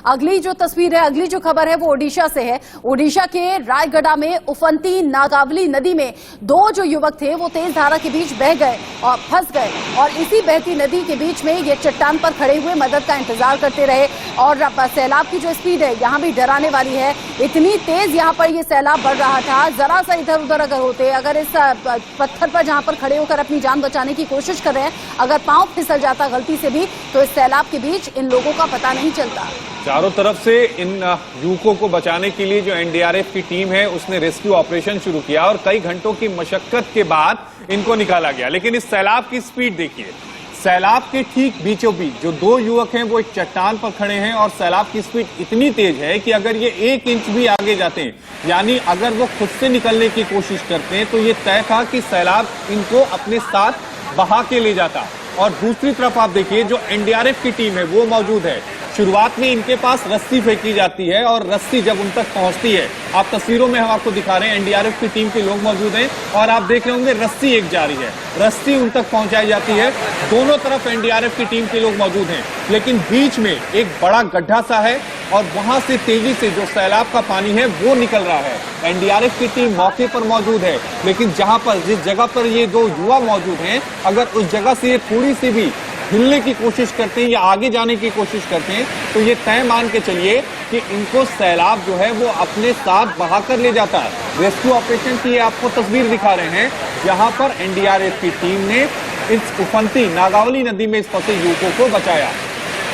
अगली जो तस्वीर है, अगली जो खबर है वो ओडिशा से है। ओडिशा के रायगढ़ में उफनती नागावली नदी में दो जो युवक थे वो तेज धारा के बीच बह गए और फंस गए और इसी बहती नदी के बीच में ये चट्टान पर खड़े हुए मदद का इंतजार करते रहे। और सैलाब की जो स्पीड है यहाँ भी डराने वाली है। इतनी तेज यहाँ पर ये सैलाब बढ़ रहा था, जरा सा इधर उधर अगर होते, अगर इस पत्थर पर जहाँ पर खड़े होकर अपनी जान बचाने की कोशिश कर रहे हैं, अगर पांव फिसल जाता गलती से भी तो इस सैलाब के बीच इन लोगों का पता नहीं चलता। चारों तरफ से इन युवकों को बचाने के लिए जो एनडीआरएफ की टीम है उसने रेस्क्यू ऑपरेशन शुरू किया और कई घंटों की मशक्कत के बाद इनको निकाला गया। लेकिन इस सैलाब की स्पीड देखिए, सैलाब के ठीक बीचों बीच जो दो युवक हैं वो एक चट्टान पर खड़े हैं और सैलाब की स्पीड इतनी तेज है कि अगर ये 1 इंच भी आगे जाते हैं, यानी अगर वो खुद से निकलने की कोशिश करते हैं, तो ये तय था कि सैलाब इनको अपने साथ बहा के ले जाता। और दूसरी तरफ आप देखिए जो एनडीआरएफ की टीम है वो मौजूद है। शुरुआत में इनके पास रस्सी फेंकी जाती है और रस्सी जब उन तक पहुंचती है, आप तस्वीरों में हम आपको दिखा रहे हैं, एनडीआरएफ की टीम के लोग मौजूद हैं और आप देख रहे होंगे रस्सी एक जा रही है, रस्सी उन तक पहुंचाई जाती है। दोनों तरफ एनडीआरएफ की टीम के लोग मौजूद हैं, लेकिन बीच में एक बड़ा गड्ढा सा है और वहां से तेजी से जो सैलाब का पानी है वो निकल रहा है। एनडीआरएफ की टीम मौके पर मौजूद है, लेकिन जिस जगह पर ये दो युवा मौजूद हैं, अगर उस जगह से ये थोड़ी सी भी हिलने की कोशिश करते हैं या आगे जाने की कोशिश करते हैं, तो ये तय मान के चलिए कि इनको सैलाब जो है वो अपने साथ बहा कर ले जाता है। रेस्क्यू ऑपरेशन की आपको तस्वीर दिखा रहे हैं, जहां पर एनडीआरएफ की टीम ने इस उफनती नागावली नदी में इस फंसे युवकों को बचाया।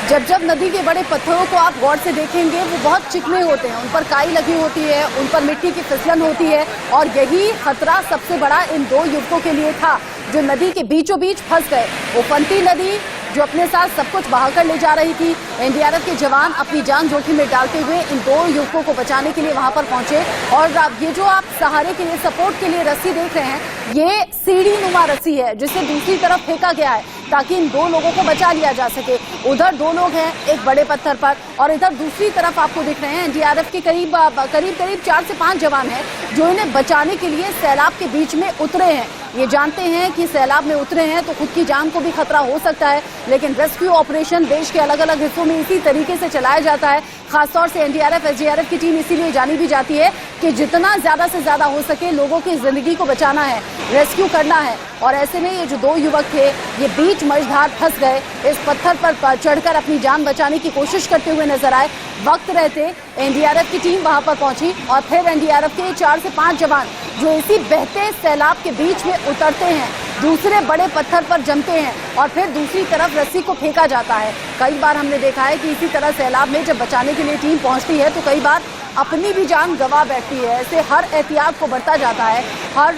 जब नदी के बड़े पत्थरों को आप गौर से देखेंगे वो बहुत चिकने होते हैं, उन पर काई लगी होती है, उन पर मिट्टी की फिसलन होती है और यही खतरा सबसे बड़ा इन दो युवकों के लिए था जो नदी के बीचों बीच फंस गए। उफनती नदी जो अपने साथ सब कुछ बहाकर ले जा रही थी, एनडीआरएफ के जवान अपनी जान जोखिम में डालते हुए इन दो युवकों को बचाने के लिए वहां पर पहुंचे। और ये जो आप सहारे के लिए, सपोर्ट के लिए रस्सी देख रहे हैं, ये सीढ़ी नुमा रस्सी है जिसे दूसरी तरफ फेंका गया है ताकि इन दो लोगों को बचा लिया जा सके। उधर दो लोग हैं एक बड़े पत्थर पर और इधर दूसरी तरफ आपको दिख रहे हैं एनडीआरएफ के करीब 4 से 5 जवान हैं जो इन्हें बचाने के लिए सैलाब के बीच में उतरे हैं। ये जानते हैं कि सैलाब में उतरे हैं तो खुद की जान को भी खतरा हो सकता है, लेकिन रेस्क्यू ऑपरेशन देश के अलग अलग हिस्सों में इसी तरीके से चलाया जाता है। खासतौर से एनडीआरएफ एसडीआरएफ की टीम इसीलिए जानी भी जाती है कि जितना ज्यादा से ज्यादा हो सके लोगों की जिंदगी को बचाना है, रेस्क्यू करना है। और ऐसे में ये जो दो युवक थे ये बीच मझधार फंस गए, इस पत्थर पर चढ़कर अपनी जान बचाने की कोशिश करते हुए नजर आए। वक्त रहते एनडीआरएफ की टीम वहां पर पहुंची और फिर एनडीआरएफ के 4 से 5 जवान जो इसी बहते सैलाब के बीच में उतरते हैं, दूसरे बड़े पत्थर पर जमते हैं और फिर दूसरी तरफ रस्सी को फेंका जाता है। कई बार हमने देखा है कि इसी तरह सैलाब में जब बचाने के लिए टीम पहुंचती है तो कई बार अपनी भी जान गंवा बैठती है। ऐसे हर एहतियात को बरता जाता है, हर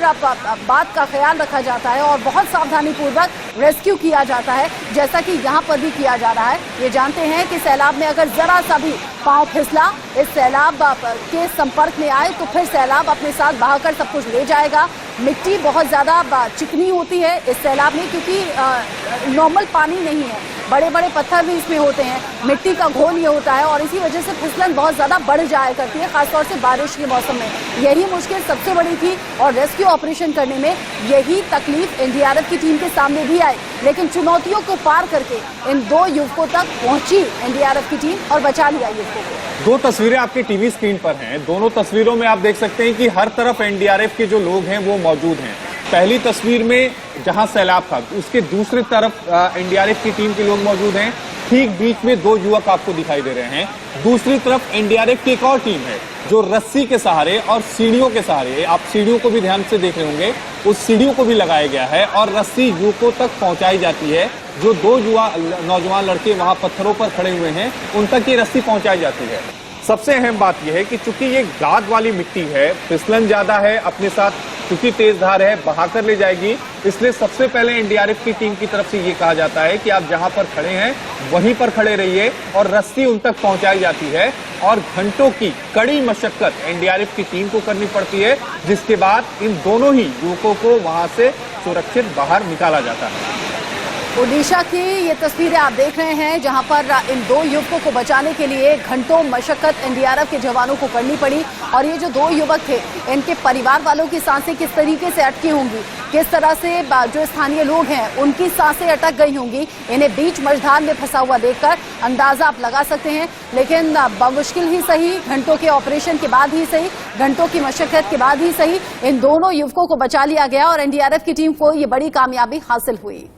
बात का ख्याल रखा जाता है और बहुत सावधानी पूर्वक रेस्क्यू किया जाता है, जैसा कि यहाँ पर भी किया जा रहा है। ये जानते हैं कि सैलाब में अगर जरा सा भी पांव फिसला, इस सैलाब के संपर्क में आए तो फिर सैलाब अपने साथ बहाकर सब कुछ ले जाएगा। मिट्टी बहुत ज्यादा चिकनी होती है इस सैलाब में क्योंकि नॉर्मल पानी नहीं है, बड़े बड़े पत्थर भी इसमें होते हैं, मिट्टी का घोल ये होता है और इसी वजह से फिसलन बहुत ज्यादा बढ़ जाया करती है, खासतौर से बारिश के मौसम में। यही मुश्किल सबसे बड़ी थी और रेस्क्यू ऑपरेशन करने में यही तकलीफ एनडीआरएफ की टीम के सामने भी आई, लेकिन चुनौतियों को पार करके इन दो युवकों तक पहुंची एनडीआरएफ की टीम और बचा लिया युवकों को। दो तस्वीरें आपके टीवी स्क्रीन पर हैं, दोनों तस्वीरों में आप देख सकते हैं कि हर तरफ एनडीआरएफ के जो लोग हैं वो मौजूद हैं। पहली तस्वीर में जहां सैलाब था उसके दूसरी तरफ एनडीआरएफ की टीम के लोग मौजूद हैं, ठीक बीच में दो युवक आपको दिखाई दे रहे हैं। दूसरी तरफ एनडीआरएफ की एक और टीम है जो रस्सी के सहारे और सीढ़ियों के सहारे, आप सीढ़ियों को भी ध्यान से देख रहे होंगे, उस सीढ़ियों को भी लगाया गया है और रस्सी युवकों तक पहुंचाई जाती है। जो दो नौजवान लड़के वहां पत्थरों पर खड़े हुए हैं उन तक ये रस्सी पहुंचाई जाती है। सबसे अहम बात यह है कि चूंकि ये गाद वाली मिट्टी है, फिसलन ज्यादा है, अपने साथ चूंकि तेज धार है बहाकर ले जाएगी, इसलिए सबसे पहले एनडीआरएफ की टीम की तरफ से ये कहा जाता है कि आप जहां पर खड़े हैं वहीं पर खड़े रहिए और रस्सी उन तक पहुंचाई जाती है। और घंटों की कड़ी मशक्कत एनडीआरएफ की टीम को करनी पड़ती है, जिसके बाद इन दोनों ही युवकों को वहां से सुरक्षित बाहर निकाला जाता है। ओडिशा की ये तस्वीरें आप देख रहे हैं जहां पर इन दो युवकों को बचाने के लिए घंटों मशक्कत एनडीआरएफ के जवानों को करनी पड़ी और ये जो दो युवक थे इनके परिवार वालों की सांसें किस तरीके से अटकी होंगी किस तरह से जो स्थानीय लोग हैं उनकी सांसें अटक गई होंगी। इन्हें बीच मझधार में फंसा हुआ देखकर अंदाजा आप लगा सकते हैं। लेकिन बमुश्किल ही सही, घंटों के ऑपरेशन के बाद ही सही, घंटों की मशक्कत के बाद ही सही, इन दोनों युवकों को बचा लिया गया और एनडीआरएफ की टीम को ये बड़ी कामयाबी हासिल हुई।